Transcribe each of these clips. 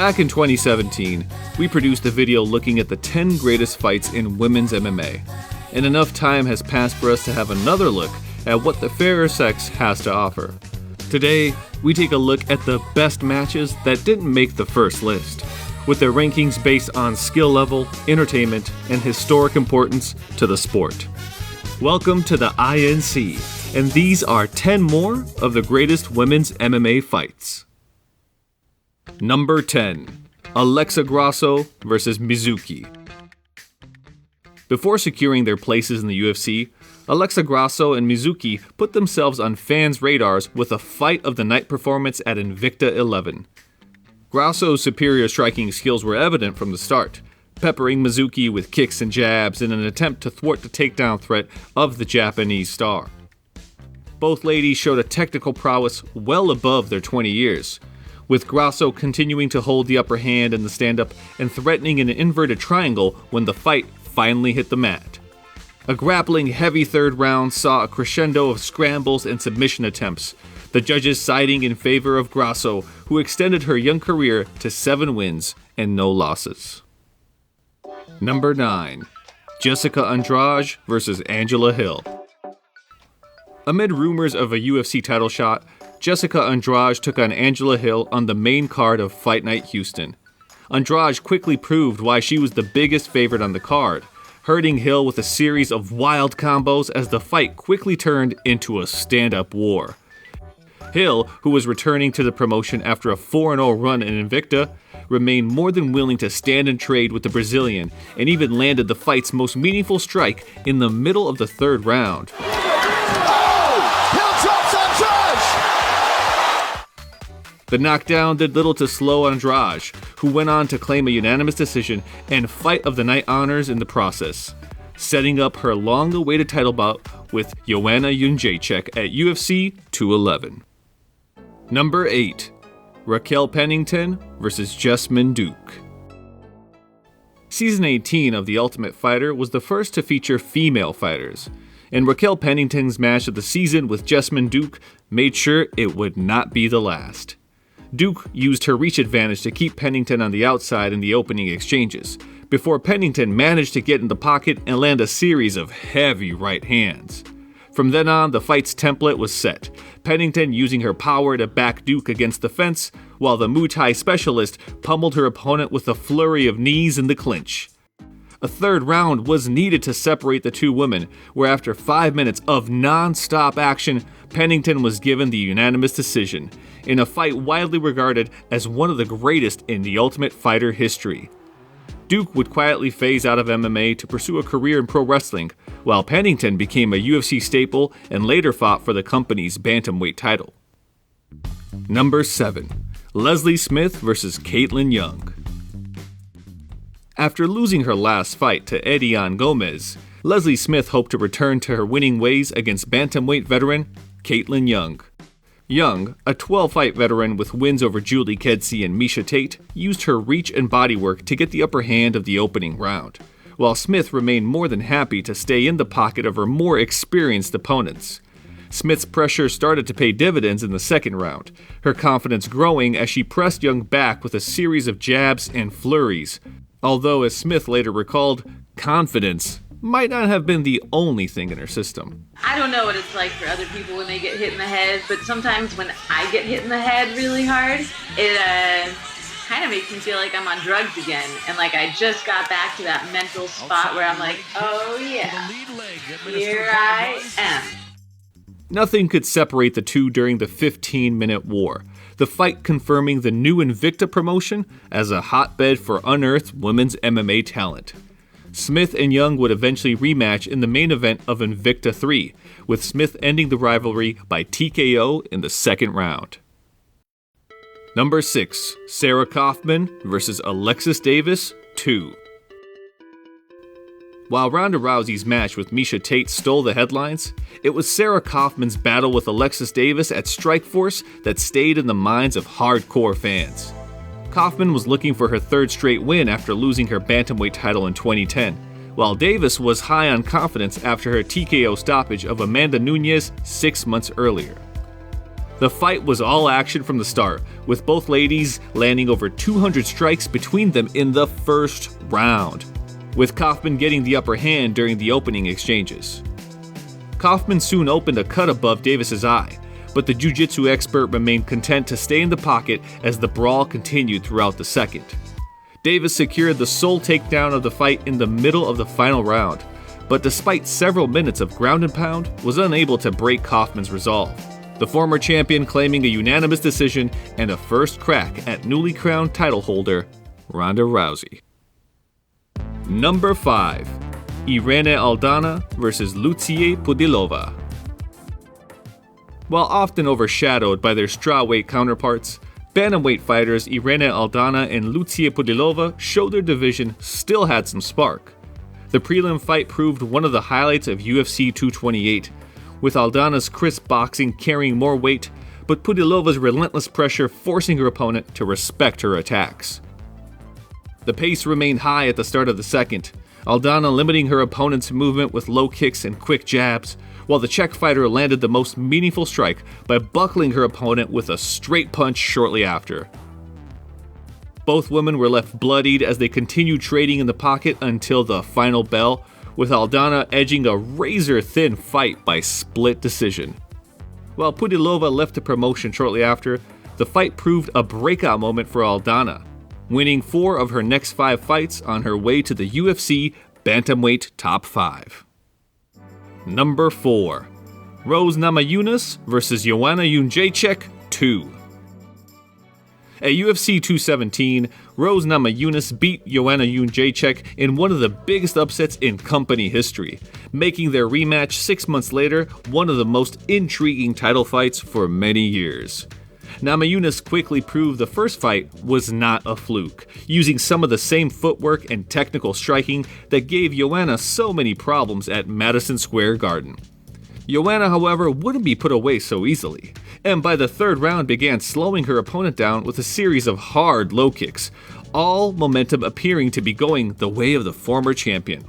Back in 2017, we produced a video looking at the 10 greatest fights in women's MMA, and enough time has passed for us to have another look at what the fairer sex has to offer. Today, we take a look at the best matches that didn't make the first list, with their rankings based on skill level, entertainment, and historic importance to the sport. Welcome to the INC, and these are 10 more of the greatest women's MMA fights. Number 10. Alexa Grasso vs. Mizuki. Before securing their places in the UFC, Alexa Grasso and Mizuki put themselves on fans' radars with a fight of the night performance at Invicta 11. Grasso's superior striking skills were evident from the start, peppering Mizuki with kicks and jabs in an attempt to thwart the takedown threat of the Japanese star. Both ladies showed a technical prowess well above their 20 years, with Grasso continuing to hold the upper hand in the stand-up and threatening an inverted triangle when the fight finally hit the mat. A grappling heavy third round saw a crescendo of scrambles and submission attempts, the judges siding in favor of Grasso, who extended her young career to 7 wins and no losses. Number 9. Jessica Andrade vs. Angela Hill. Amid rumors of a UFC title shot, Jessica Andrade took on Angela Hill on the main card of Fight Night Houston. Andrade quickly proved why she was the biggest favorite on the card, hurting Hill with a series of wild combos as the fight quickly turned into a stand-up war. Hill, who was returning to the promotion after a 4-0 run in Invicta, remained more than willing to stand and trade with the Brazilian and even landed the fight's most meaningful strike in the middle of the third round. The knockdown did little to slow Andrade, who went on to claim a unanimous decision and Fight of the Night honors in the process, setting up her long-awaited title bout with Joanna Jaecheck at UFC 211. Number 8. Raquel Pennington vs. Jasmine Duke. Season 18 of The Ultimate Fighter was the first to feature female fighters, and Raquel Pennington's match of the season with Jasmine Duke made sure it would not be the last. Duke used her reach advantage to keep Pennington on the outside in the opening exchanges, before Pennington managed to get in the pocket and land a series of heavy right hands. From then on, the fight's template was set, Pennington using her power to back Duke against the fence, while the Muay Thai specialist pummeled her opponent with a flurry of knees in the clinch. A third round was needed to separate the two women, where after 5 minutes of non-stop action, Pennington was given the unanimous decision, in a fight widely regarded as one of the greatest in the Ultimate Fighter history. Duke would quietly phase out of MMA to pursue a career in pro wrestling, while Pennington became a UFC staple and later fought for the company's bantamweight title. Number 7. Leslie Smith vs. Caitlin Young. After losing her last fight to Ediane Gomez, Leslie Smith hoped to return to her winning ways against bantamweight veteran Caitlin Young. Young, a 12-fight veteran with wins over Julie Kedzie and Misha Tate, used her reach and bodywork to get the upper hand of the opening round, while Smith remained more than happy to stay in the pocket of her more experienced opponents. Smith's pressure started to pay dividends in the second round, her confidence growing as she pressed Young back with a series of jabs and flurries, although, as Smith later recalled, confidence might not have been the only thing in her system. I don't know what it's like for other people when they get hit in the head, but sometimes when I get hit in the head really hard, it kind of makes me feel like I'm on drugs again. And like I just got back to that mental spot where I'm like, oh yeah, here I am. Nothing could separate the two during the 15-minute war, the fight confirming the new Invicta promotion as a hotbed for unearthed women's MMA talent. Smith and Young would eventually rematch in the main event of Invicta 3, with Smith ending the rivalry by TKO in the second round. Number 6. Sarah Kaufman vs. Alexis Davis 2. While Ronda Rousey's match with Misha Tate stole the headlines, it was Sarah Kaufman's battle with Alexis Davis at Strikeforce that stayed in the minds of hardcore fans. Kaufman was looking for her third straight win after losing her bantamweight title in 2010, while Davis was high on confidence after her TKO stoppage of Amanda Nunes 6 months earlier. The fight was all action from the start, with both ladies landing over 200 strikes between them in the first round, with Kaufman getting the upper hand during the opening exchanges. Kaufman soon opened a cut above Davis's eye, but the jiu-jitsu expert remained content to stay in the pocket as the brawl continued throughout the second. Davis secured the sole takedown of the fight in the middle of the final round, but despite several minutes of ground and pound, was unable to break Kaufman's resolve. The former champion claiming a unanimous decision and a first crack at newly crowned title holder, Ronda Rousey. Number 5. Ireana Aldana vs. Lucia Podilova. While often overshadowed by their strawweight counterparts, bantamweight fighters Ireana Aldana and Lucia Podilova showed their division still had some spark. The prelim fight proved one of the highlights of UFC 228, with Aldana's crisp boxing carrying more weight, but Podilova's relentless pressure forcing her opponent to respect her attacks. The pace remained high at the start of the second, Aldana limiting her opponent's movement with low kicks and quick jabs, while the Czech fighter landed the most meaningful strike by buckling her opponent with a straight punch shortly after. Both women were left bloodied as they continued trading in the pocket until the final bell, with Aldana edging a razor-thin fight by split decision. While Podilova left the promotion shortly after, the fight proved a breakout moment for Aldana, winning 4 of her next 5 fights on her way to the UFC Bantamweight Top 5. Number 4. Rose Namajunas vs. Joanna Jaecheck 2. At UFC 217, Rose Namajunas beat Joanna Jaecheck in one of the biggest upsets in company history, making their rematch 6 months later one of the most intriguing title fights for many years. Namajunas quickly proved the first fight was not a fluke, using some of the same footwork and technical striking that gave Joanna so many problems at Madison Square Garden. Joanna, however, wouldn't be put away so easily, and by the third round began slowing her opponent down with a series of hard low kicks, all momentum appearing to be going the way of the former champion.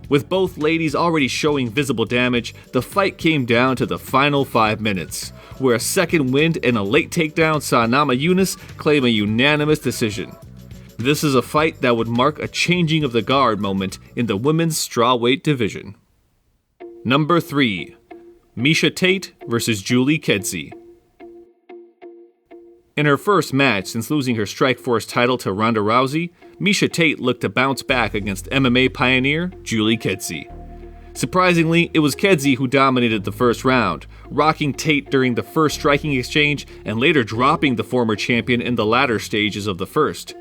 With both ladies already showing visible damage, the fight came down to the final 5 minutes, where a second wind and a late takedown saw Namajunas claim a unanimous decision. This is a fight that would mark a changing of the guard moment in the women's strawweight division. Number 3. Miesha Tate vs. Julie Kedzie. In her first match since losing her Strikeforce title to Ronda Rousey, Miesha Tate looked to bounce back against MMA pioneer Julie Kedzie. Surprisingly, it was Kedzie who dominated the first round, rocking Tate during the first striking exchange and later dropping the former champion in the latter stages of the first.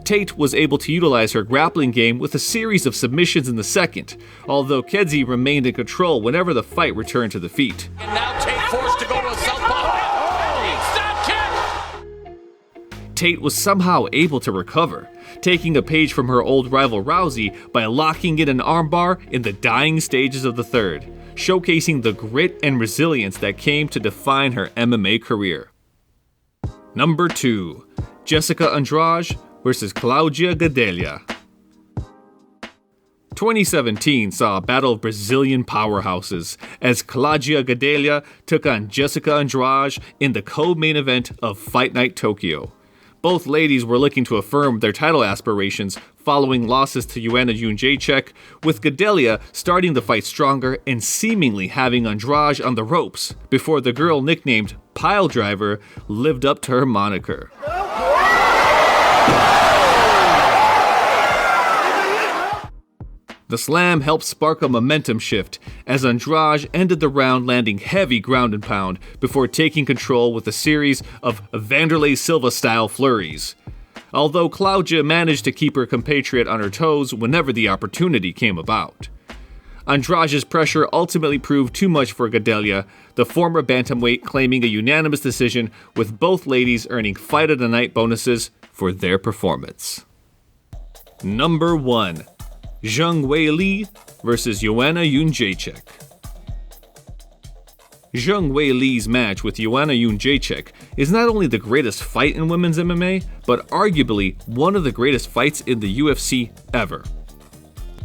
Tate was able to utilize her grappling game with a series of submissions in the second, although Kedzie remained in control whenever the fight returned to the feet. And now Tate forced to go to a southpaw. Stop kick! Tate was somehow able to recover, taking a page from her old rival Rousey by locking in an armbar in the dying stages of the third, showcasing the grit and resilience that came to define her MMA career. Number 2. Jessica Andrade vs. Claudia Gadelha. 2017 saw a battle of Brazilian powerhouses as Claudia Gadelha took on Jessica Andrade in the co-main event of Fight Night Tokyo. Both ladies were looking to affirm their title aspirations following losses to Joanna Jaecheck, with Gadelha starting the fight stronger and seemingly having Andrade on the ropes before the girl nicknamed Pile Driver lived up to her moniker. The slam helped spark a momentum shift as Andrade ended the round landing heavy ground and pound before taking control with a series of Vanderlei Silva-style flurries. Although Claudia managed to keep her compatriot on her toes whenever the opportunity came about. Andrade's pressure ultimately proved too much for Gadelha, the former bantamweight claiming a unanimous decision, with both ladies earning Fight of the Night bonuses for their performance. Number 1. Zhang Weili vs. Joanna Jaecheck. Zhang Weili's match with Joanna Jaecheck is not only the greatest fight in women's MMA, but arguably one of the greatest fights in the UFC ever.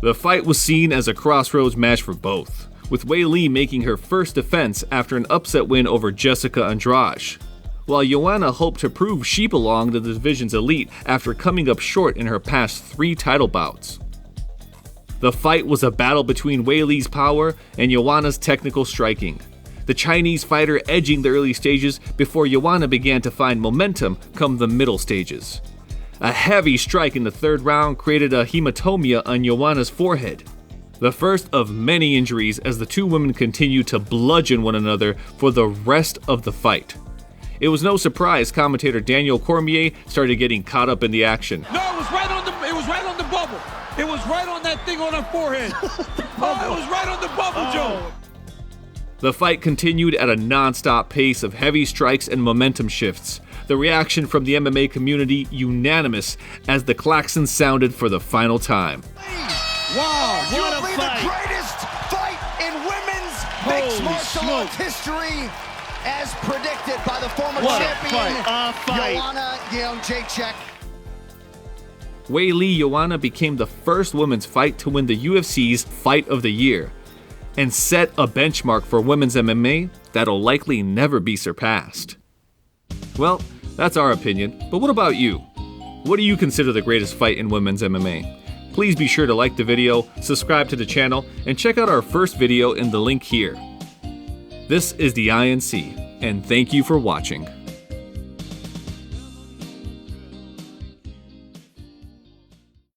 The fight was seen as a crossroads match for both, with Weili making her first defense after an upset win over Jessica Andrade, while Joanna hoped to prove she belonged in the division's elite after coming up short in her past 3 title bouts. The fight was a battle between Weili's power and Joanna's technical striking, the Chinese fighter edging the early stages before Joanna began to find momentum come the middle stages. A heavy strike in the 3rd round created a hematomia on Joanna's forehead, the first of many injuries as the two women continued to bludgeon one another for the rest of the fight. It was no surprise commentator Daniel Cormier started getting caught up in the action. No, it was right on the bubble. It was right on that thing on her forehead. It was right on the bubble, Joe. The fight continued at a non-stop pace of heavy strikes and momentum shifts. The reaction from the MMA community unanimous as the klaxon sounded for the final time. Wow, what a fight! The greatest fight in women's mixed martial arts history, as predicted by the former champion, Joanna Jaecheck. Weili Joanna became the first women's fight to win the UFC's Fight of the Year, and set a benchmark for women's MMA that'll likely never be surpassed. Well, that's our opinion, but what about you? What do you consider the greatest fight in women's MMA? Please be sure to like the video, subscribe to the channel, and check out our first video in the link here. This is the INC, and thank you for watching.